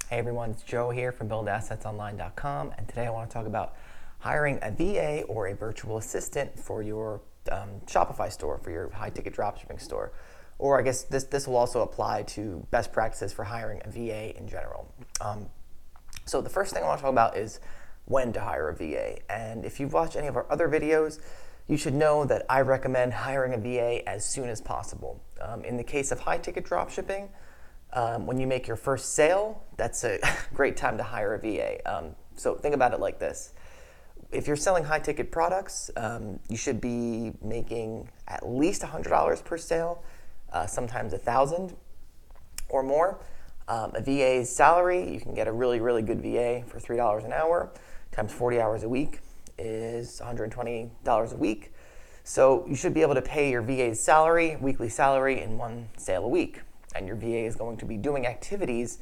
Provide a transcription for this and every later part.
Hey everyone, it's Joe here from buildassetsonline.com, and today I want to talk about hiring a VA or a virtual assistant for your Shopify store, for your high-ticket dropshipping store. Or I guess this will also apply to best practices for hiring a VA in general. So the first thing I want to talk about is when to hire a VA. And if you've watched any of our other videos, you should know that I recommend hiring a VA as soon as possible. In the case of high-ticket dropshipping, when you make your first sale, that's a great time to hire a VA. So think about it like this. If you're selling high-ticket products, you should be making at least $100 per sale, sometimes $1,000 or more. A VA's salary, you can get a really, really good VA for $3 an hour, times 40 hours a week is $120 a week. So you should be able to pay your VA's salary, weekly salary, in one sale a week. And your VA is going to be doing activities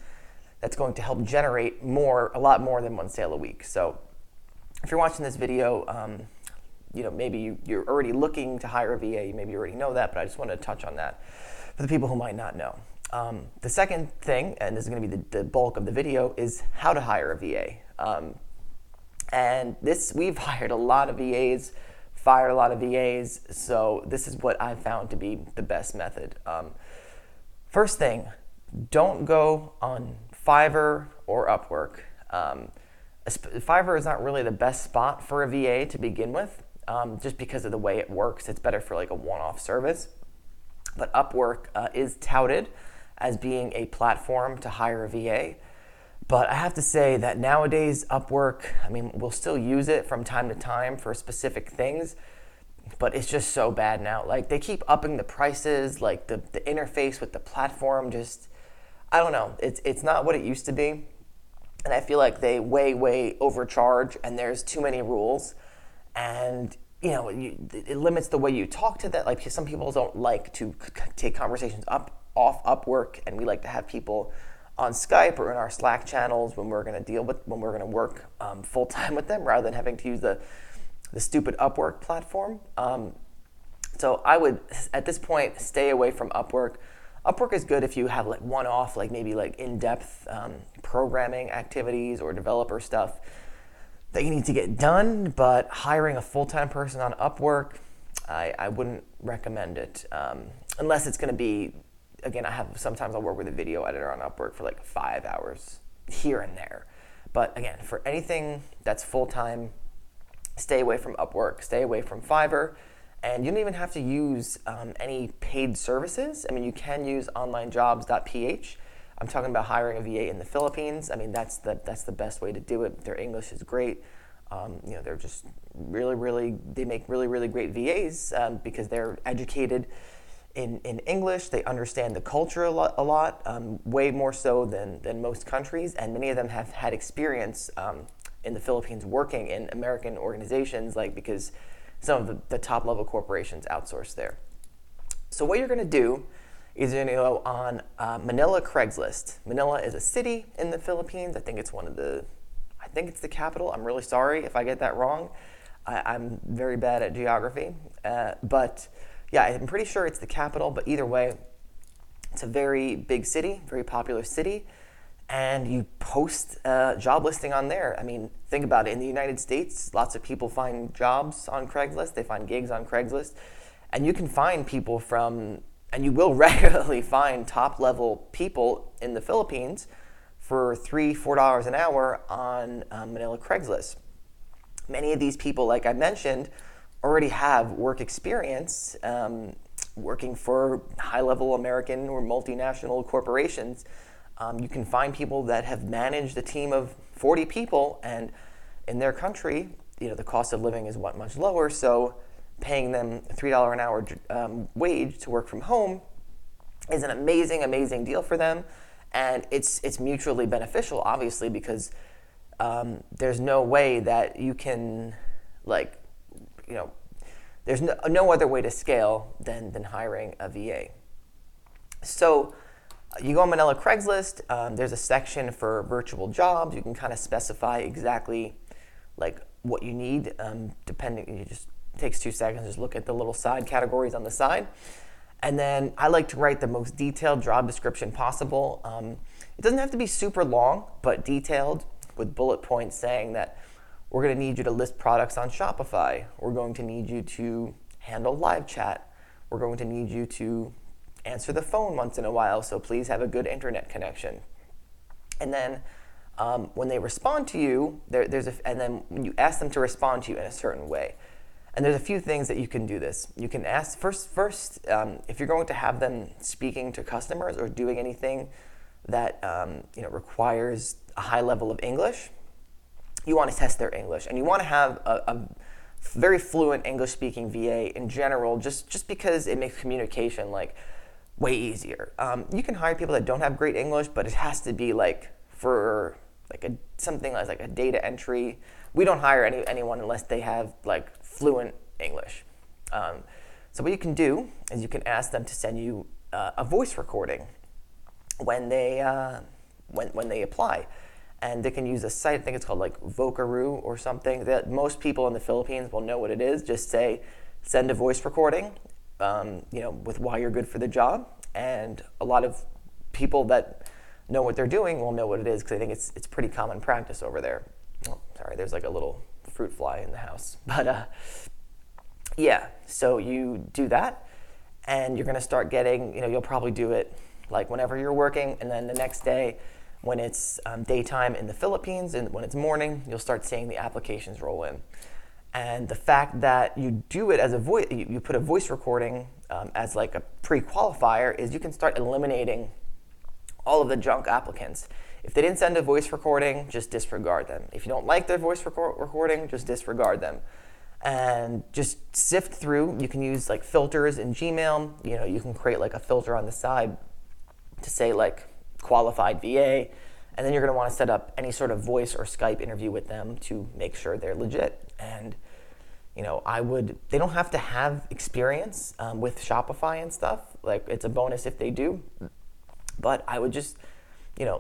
that's going to help generate a lot more than one sale a week. So if you're watching this video, maybe you're already looking to hire a VA, maybe you already know that, but I just wanted to touch on that for the people who might not know. The second thing, and this is going to be the bulk of the video, is how to hire a VA. We've hired a lot of VAs, fired a lot of VAs, so this is what I've found to be the best method. First thing, don't go on Fiverr or Upwork. Fiverr is not really the best spot for a VA to begin with, just because of the way it works. It's better for like a one-off service. But Upwork is touted as being a platform to hire a VA. But I have to say that nowadays Upwork, we'll still use it from time to time for specific things, but it's just so bad now. Like, they keep upping the prices, like the interface with the platform, just, I don't know. It's not what it used to be. And I feel like they way overcharge, and there's too many rules. And, it limits the way you talk to them. Like, some people don't like to take conversations off Upwork, and we like to have people on Skype or in our Slack channels when we're going to work full time with them, rather than having to use the stupid Upwork platform. So I would, at this point, stay away from Upwork. Upwork is good if you have like one-off, like maybe like in-depth programming activities or developer stuff that you need to get done, but hiring a full-time person on Upwork, I wouldn't recommend it, unless it's going to be, again, sometimes I'll work with a video editor on Upwork for like 5 hours here and there. But again, for anything that's full-time, stay away from Upwork, stay away from Fiverr, and you don't even have to use any paid services. You can use onlinejobs.ph. I'm talking about hiring a VA in the Philippines. That's the best way to do it. Their English is great. They're just they make really great VAs because they're educated in English. They understand the culture a lot, way more so than most countries, and many of them have had experience in the Philippines working in American organizations, because some of the top level corporations outsource there. So what you're going to do is you're going to go on Manila Craigslist. Manila is a city in the Philippines. I think it's the capital. I'm really sorry if I get that wrong. I'm very bad at geography, but yeah, I'm pretty sure it's the capital. But either way, it's a very big city, very popular city. And you post a job listing on there. Think about it. In the United States, lots of people find jobs on Craigslist. They find gigs on Craigslist. And you can find people and you will regularly find top-level people in the Philippines for $3-4 an hour on Manila Craigslist. Many of these people, like I mentioned, already have work experience working for high-level American or multinational corporations. You can find people that have managed a team of 40 people, and in their country, the cost of living is much lower, so paying them a $3 an hour wage to work from home is an amazing deal for them, and it's mutually beneficial, obviously, because there's no way that you can, there's no other way to scale than hiring a VA. So you go on Manila Craigslist, there's a section for virtual jobs. You can kind of specify exactly what you need, depending. It just takes 2 seconds. Just look at the little side categories on the side. And then I like to write the most detailed job description possible. It doesn't have to be super long, but detailed with bullet points saying that we're going to need you to list products on Shopify. We're going to need you to handle live chat. We're going to need you to answer the phone once in a while, so please have a good internet connection. And then when they respond to you, and then you ask them to respond to you in a certain way. And there's a few things that you can do this. You can ask first, if you're going to have them speaking to customers or doing anything that requires a high level of English, you want to test their English, and you want to have a very fluent English-speaking VA in general, just because it makes communication like way easier. You can hire people that don't have great English, but it has to be like for like something like a data entry. We don't hire anyone unless they have like fluent English. So what you can do is you can ask them to send you a voice recording when they apply. And they can use a site, I think it's called like Vocaroo or something, that most people in the Philippines will know what it is. Just say, send a voice recording, with why you're good for the job. And a lot of people that know what they're doing will know what it is, because I think it's pretty common practice over there. Oh, sorry, there's like a little fruit fly in the house. But yeah, so you do that, and you're gonna start getting, you'll probably do it like whenever you're working, and then the next day, when it's daytime in the Philippines and when it's morning, you'll start seeing the applications roll in. And the fact that you do it as a voice, you put a voice recording as like a pre-qualifier, is you can start eliminating all of the junk applicants. If they didn't send a voice recording, just disregard them. If you don't like their voice recording, just disregard them. And just sift through. You can use like filters in Gmail. You can create like a filter on the side to say like qualified VA, and then you're going to want to set up any sort of voice or Skype interview with them to make sure they're legit. And they don't have to have experience with Shopify and stuff. Like, it's a bonus if they do, but I would just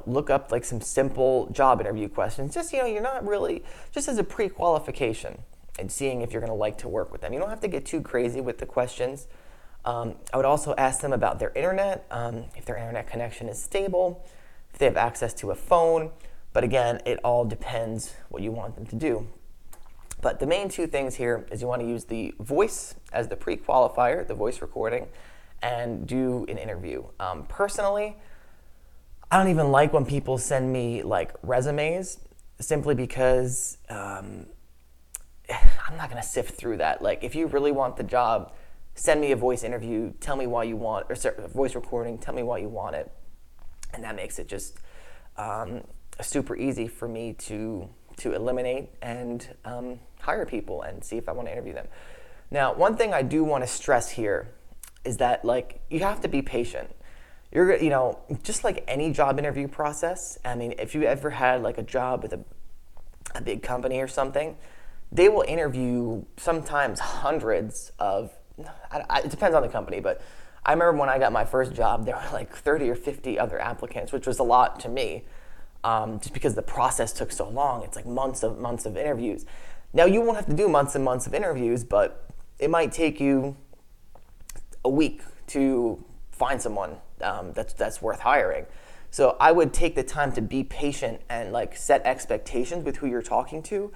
look up like some simple job interview questions. Just you're not really, just as a pre-qualification and seeing if you're going to like to work with them. You don't have to get too crazy with the questions. I would also ask them about their internet, if their internet connection is stable, if they have access to a phone. But again, it all depends what you want them to do. But the main two things here is you want to use the voice as the pre-qualifier, the voice recording, and do an interview. Personally, I don't even like when people send me like resumes, simply because I'm not going to sift through that. Like, if you really want the job, send me a voice interview, tell me why you want, or a voice recording, tell me why you want it. And that makes it just super easy for me to eliminate and hire people and see if I want to interview them. Now, one thing I do want to stress here is that like you have to be patient. You're just like any job interview process. I mean, if you ever had like a job with a big company or something, they will interview sometimes hundreds of, it depends on the company, but I remember when I got my first job, there were like 30 or 50 other applicants, which was a lot to me, just because the process took so long. It's like months of interviews. Now, you won't have to do months and months of interviews, but it might take you a week to find someone that's worth hiring. So I would take the time to be patient and like set expectations with who you're talking to.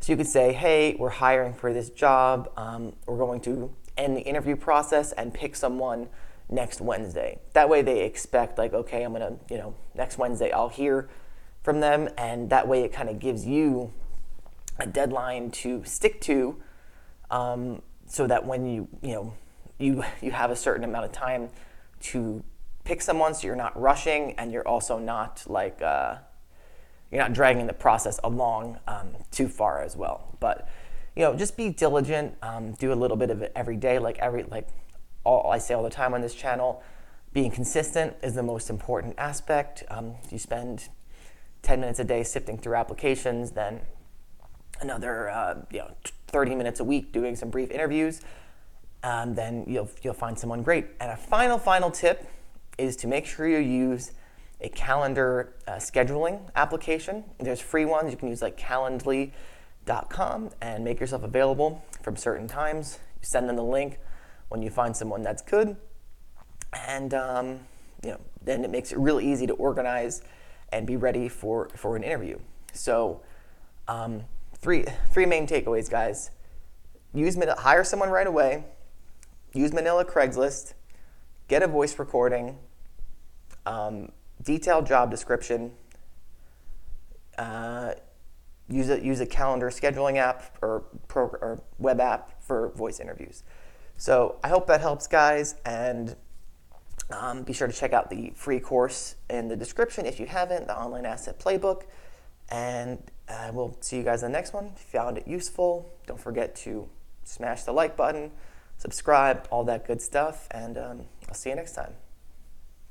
So you could say, hey, we're hiring for this job. We're going to end the interview process and pick someone next Wednesday. That way they expect like, okay, I'm going to, next Wednesday I'll hear from them. And that way it kind of gives you a deadline to stick to, so that when you have a certain amount of time to pick someone, so you're not rushing and you're also not like, you're not dragging the process along too far as well. But just be diligent. Do a little bit of it every day. All I say all the time on this channel, being consistent is the most important aspect. You spend 10 minutes a day sifting through applications, then another 30 minutes a week doing some brief interviews. Then you'll find someone great. And a final tip is to make sure you use a calendar scheduling application. There's free ones. You can use like Calendly.com and make yourself available from certain times. You send them the link when you find someone that's good, and then it makes it really easy to organize and be ready for an interview. So three main takeaways, guys. Hire someone right away. Use Manila Craigslist. Get a voice recording. Detailed job description. Use a calendar scheduling app or web app for voice interviews. So I hope that helps, guys, and be sure to check out the free course in the description if you haven't, the Online Asset Playbook, and we'll see you guys in the next one. If you found it useful, don't forget to smash the like button, subscribe, all that good stuff, and I'll see you next time.